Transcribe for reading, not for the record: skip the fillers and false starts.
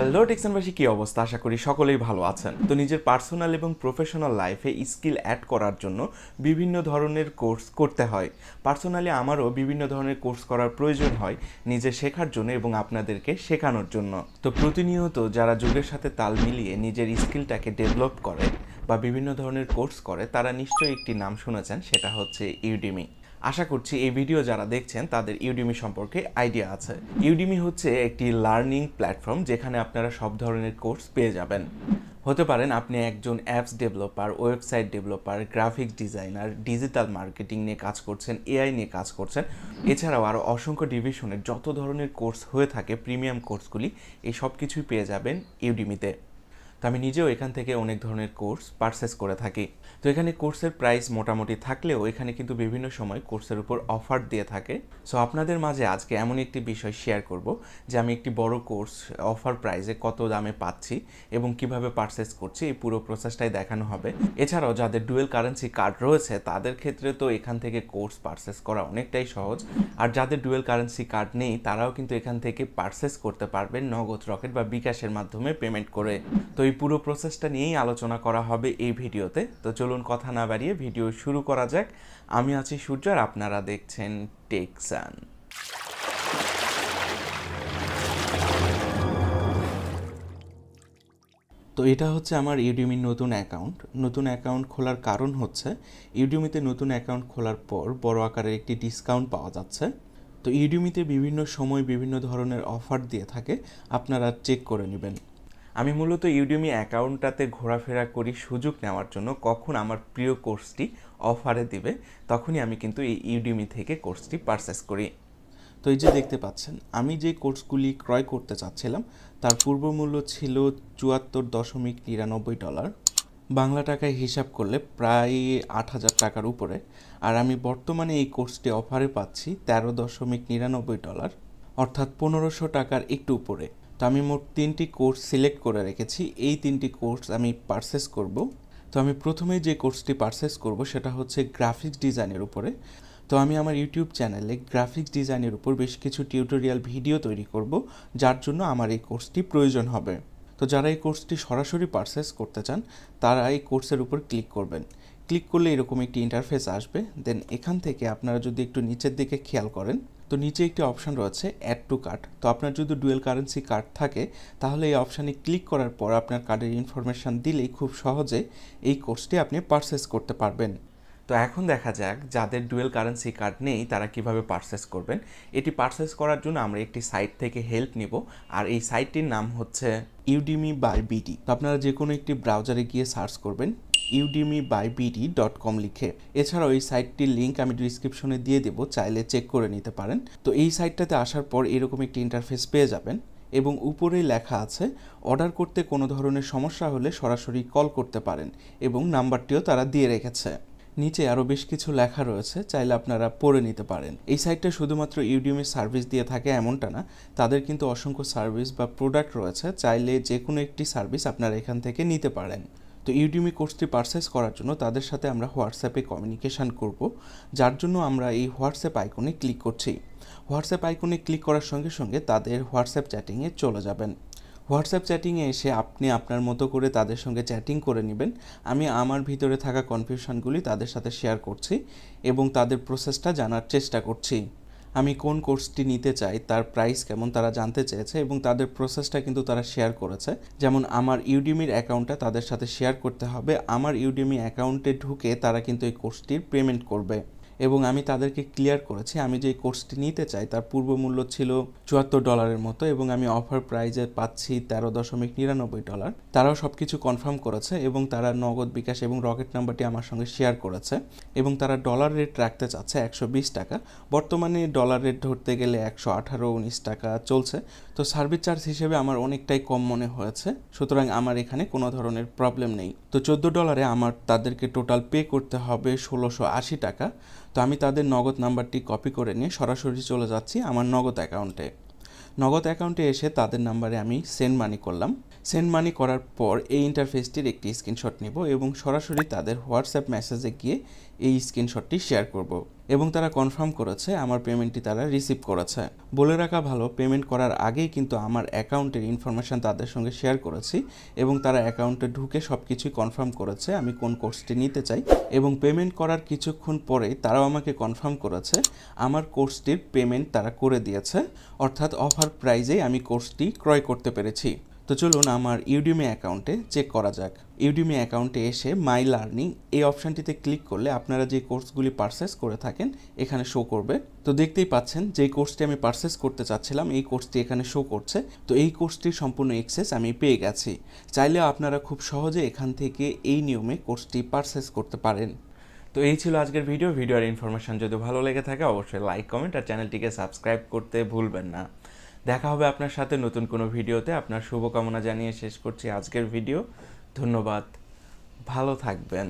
Hello টেকসনবাসী, কি অবস্থা? আশা করি সকলেই ভালো আছেন। তো নিজের পার্সোনাল এবং প্রফেশনাল লাইফে স্কিল অ্যাড করার জন্য বিভিন্ন ধরনের কোর্স করতে হয়। পার্সোনালি আমারও বিভিন্ন ধরনের কোর্স করার প্রয়োজন হয় নিজে শেখার জন্য এবং আপনাদেরকে শেখানোর জন্য। তো প্রতিনিয়ত যারা যুগের সাথে তাল মিলিয়ে নিজের স্কিলটাকে ডেভেলপ করে বা বিভিন্ন ধরনের কোর্স করে তারা নিশ্চয়ই একটি নাম শুনেছেন, সেটা হচ্ছে ইউডেমি। আশা করছি এই ভিডিও যারা দেখছেন তাদের ইউডেমি সম্পর্কে আইডিয়া আছে। ইউডেমি হচ্ছে একটি লার্নিং প্ল্যাটফর্ম যেখানে আপনারা সব ধরনের কোর্স পেয়ে যাবেন। হতে পারেন আপনি একজন apps developer, website developer, graphics designer, digital marketing নিয়ে কাজ করছেন, এআই নিয়ে কাজ করছেন। এছাড়াও আরও অসংখ্য ডিভিশনের যত ধরনের কোর্স হয়ে থাকে, প্রিমিয়াম কোর্সগুলি, এই সব কিছুই পেয়ে যাবেন ইউডেমিতে। তো আমি নিজেও এখান থেকে অনেক ধরনের কোর্স পারচেস করে থাকি। তো এখানে কোর্সের প্রাইস মোটামুটি থাকলেও এখানে কিন্তু বিভিন্ন সময় কোর্সের উপর অফার দিয়ে থাকে। সো আপনাদের মাঝে আজকে এমন একটি বিষয় শেয়ার করব যে আমি একটি বড় কোর্স অফার প্রাইসে কত দামে পাচ্ছি এবং কিভাবে পারচেস করছি, এই পুরো প্রসেসটাই দেখানো হবে। এছাড়াও যাদের ডুয়েল কারেন্সি কার্ড রয়েছে তাদের ক্ষেত্রে তো এখান থেকে কোর্স পারচেস করা অনেকটাই সহজ। আর যাদের ডুয়েল কারেন্সি কার্ড নেই তারাও কিন্তু এখান থেকে পারচেস করতে পারবেন নগদ, রকেট বা বিকাশের মাধ্যমে পেমেন্ট করে। তো এই পুরো প্রসেসটা নিয়েই আলোচনা করা হবে এই ভিডিওতে। তো চলুন কথা না বাড়িয়ে ভিডিও শুরু করা যাক। আমি আছি সূর্য আর আপনারা দেখছেন টেকসান। তো এটা হচ্ছে আমার ইউডেমির নতুন অ্যাকাউন্ট খোলার কারণ হচ্ছে ইউডেমিতে নতুন অ্যাকাউন্ট খোলার পর বড় আকারের একটি ডিসকাউন্ট পাওয়া যাচ্ছে। তো ইউডেমিতে বিভিন্ন সময় বিভিন্ন ধরনের অফার দিয়ে থাকে, আপনারা চেক করে নেবেন। আমি মূলত ইউডেমি অ্যাকাউন্টটাতে ঘোরাফেরা করি সুযোগ নেওয়ার জন্য, কখন আমার প্রিয় কোর্সটি অফারে দিবে তখনই আমি কিন্তু এই ইউডেমি থেকে কোর্সটি পারচেস করি। তো এই যে দেখতে পাচ্ছেন, আমি যে কোর্সগুলি ক্রয় করতে চাচ্ছিলাম তার পূর্ব মূল্য ছিল $74.99, বাংলা টাকায় হিসাব করলে প্রায় 8,000 টাকার উপরে। আর আমি বর্তমানে এই কোর্সটি অফারে পাচ্ছি $13.99, অর্থাৎ 1500 টাকার একটু উপরে। তো আমি মোট 3টি কোর্স সিলেক্ট করে রেখেছি, এই 3টি কোর্স আমি পারচেস করব। তো আমি প্রথমে যে কোর্সটি পারচেস করব সেটা হচ্ছে গ্রাফিক্স ডিজাইনের উপরে। তো আমি আমার ইউটিউব চ্যানেলে গ্রাফিক্স ডিজাইনের উপর বেশ কিছু টিউটোরিয়াল ভিডিও তৈরি করব, যার জন্য আমার এই কোর্সটি প্রয়োজন হবে। তো যারা এই কোর্সটি সরাসরি পারচেস করতে চান তারা এই কোর্সের উপর ক্লিক করবেন। ক্লিক করলে এরকম একটি ইন্টারফেস আসবে। দেন এখান থেকে আপনারা যদি একটু নিচের দিকে খেয়াল করেন তো নিচে একটি অপশান রয়েছে অ্যাড টু কার্ট। তো আপনার যদি ডুয়েল কারেন্সি কার্ড থাকে তাহলে এই অপশানে ক্লিক করার পর আপনার কার্ডের ইনফরমেশান দিলেই খুব সহজে এই কোর্সটি আপনি পারচেস করতে পারবেন। তো এখন দেখা যাক যাদের ডুয়েল কারেন্সি কার্ড নেই তারা কিভাবে পারচেস করবেন। এটি পারচেস করার জন্য আমরা একটি সাইট থেকে হেল্প নিব, আর এই সাইটটির নাম হচ্ছে ইউডেমি বাই বিডি। তো আপনারা যে কোনো একটি ব্রাউজারে গিয়ে সার্চ করবেন udemybd.com লিখে। এছাড়াও এই সাইটটির লিঙ্ক আমি ডিসক্রিপশনে দিয়ে দেবো, চাইলে চেক করে নিতে পারেন। তো এই সাইটটাতে আসার পর এরকম একটি ইন্টারফেস পেয়ে যাবেন এবং উপরেই লেখা আছে অর্ডার করতে কোনো ধরনের সমস্যা হলে সরাসরি কল করতে পারেন এবং নাম্বারটিও তারা দিয়ে রেখেছে। নিচে আরও বেশ কিছু লেখা রয়েছে, চাইলে আপনারা পড়ে নিতে পারেন। এই সাইটটা শুধুমাত্র ইউডেমির সার্ভিস দিয়ে থাকে এমনটা না, তাদের কিন্তু অসংখ্য সার্ভিস বা প্রোডাক্ট রয়েছে, চাইলে যে কোনো একটি সার্ভিস আপনারা এখান থেকে নিতে পারেন। তো ইউডেমি কোর্সটি পারচেস করার জন্য তাদের সাথে আমরা হোয়াটসঅ্যাপে কমিউনিকেশান করব, যার জন্য আমরা এই হোয়াটসঅ্যাপ আইকনে ক্লিক করছি। হোয়াটসঅ্যাপ আইকনে ক্লিক করার সঙ্গে সঙ্গে তাদের হোয়াটসঅ্যাপ চ্যাটিংয়ে চলে যাবেন। হোয়াটসঅ্যাপ চ্যাটিংয়ে এসে আপনি আপনার মতো করে তাদের সঙ্গে চ্যাটিং করে নেবেন। আমি আমার ভিতরে থাকা কনফিউশনগুলি তাদের সাথে শেয়ার করছি এবং তাদের প্রসেসটা জানার চেষ্টা করছি। আমি কোন কোর্সটি নিতে চাই, তার প্রাইস কেমন তারা জানতে চেয়েছে এবং তাদের প্রসেসটা কিন্তু তারা শেয়ার করেছে। যেমন আমার ইউডেমির অ্যাকাউন্টটা তাদের সাথে শেয়ার করতে হবে, আমার ইউডেমি অ্যাকাউন্টে ঢুকে তারা কিন্তু এই কোর্সটির পেমেন্ট করবে। এবং আমি তাদেরকে ক্লিয়ার করেছি আমি যে কোর্সটি নিতে চাই তার পূর্ব মূল্য ছিল $74 মতো এবং আমি অফার প্রাইজে পাচ্ছি $13.99। তারাও সব কিছু কনফার্ম করেছে এবং তারা নগদ, বিকাশ এবং রকেট নাম্বারটি আমার সঙ্গে শেয়ার করেছে এবং তারা ডলার রেট রাখতে চাচ্ছে 120 টাকা। বর্তমানে ডলার রেট ধরতে গেলে 118-19 টাকা চলছে। তো সার্ভিস চার্জ হিসেবে আমার অনেকটাই কম মনে হয়েছে, সুতরাং আমার এখানে কোনো ধরনের প্রবলেম নেই। তো $14 আমার তাদেরকে টোটাল পে করতে হবে 1680 টাকা। তো আমি তাদের নগদ নাম্বারটি কপি করে নিয়ে সরাসরি চলে যাচ্ছি আমার নগদ অ্যাকাউন্টে এসে তাদের নাম্বারে আমি সেন্ড মানি করলাম। সেন্ড মানি করার পর এই ইন্টারফেসটির একটি স্ক্রিনশট নেব এবং সরাসরি তাদের হোয়াটসঅ্যাপ মেসেজে গিয়ে এই স্ক্রিনশটটি শেয়ার করব এবং তারা কনফার্ম করেছে আমার পেমেন্টটি তারা রিসিভ করেছে। বলে রাখা ভালো, পেমেন্ট করার আগেই কিন্তু আমার অ্যাকাউন্টের ইনফরমেশান তাদের সঙ্গে শেয়ার করেছি এবং তারা অ্যাকাউন্টে ঢুকে সব কিছুই কনফার্ম করেছে আমি কোন কোর্সটি নিতে চাই, এবং পেমেন্ট করার কিছুক্ষণ পরেই তারাও আমাকে কনফার্ম করেছে আমার কোর্সটির পেমেন্ট তারা করে দিয়েছে, অর্থাৎ অফার প্রাইজেই আমি কোর্সটি ক্রয় করতে পেরেছি। তো চলুন আমার ইউডিমি অ্যাকাউন্টে চেক করা যাক। ইউডিমি অ্যাকাউন্টে এসে মাই লার্নিং এই অপশানটিতে ক্লিক করলে আপনারা যে কোর্সগুলি পারচেস করে থাকেন এখানে শো করবে। তো দেখতেই পাচ্ছেন যেই কোর্সটি আমি পারচেস করতে চাচ্ছিলাম এই কোর্সটি এখানে শো করছে। তো এই কোর্সটির সম্পূর্ণ অ্যাক্সেস আমি পেয়ে গেছি। চাইলে আপনারা খুব সহজে এখান থেকে এই নিয়মে কোর্সটি পারচেস করতে পারেন। তো এই ছিল আজকের ভিডিওর ইনফরমেশন যদি ভালো লেগে থাকে অবশ্যই লাইক, কমেন্ট আর চ্যানেলটিকে সাবস্ক্রাইব করতে ভুলবেন না। দেখা হবে আপনার সাথে নতুন কোনো ভিডিওতে। আপনার শুভকামনা জানিয়ে শেষ করছি আজকের ভিডিও। ধন্যবাদ, ভালো থাকবেন।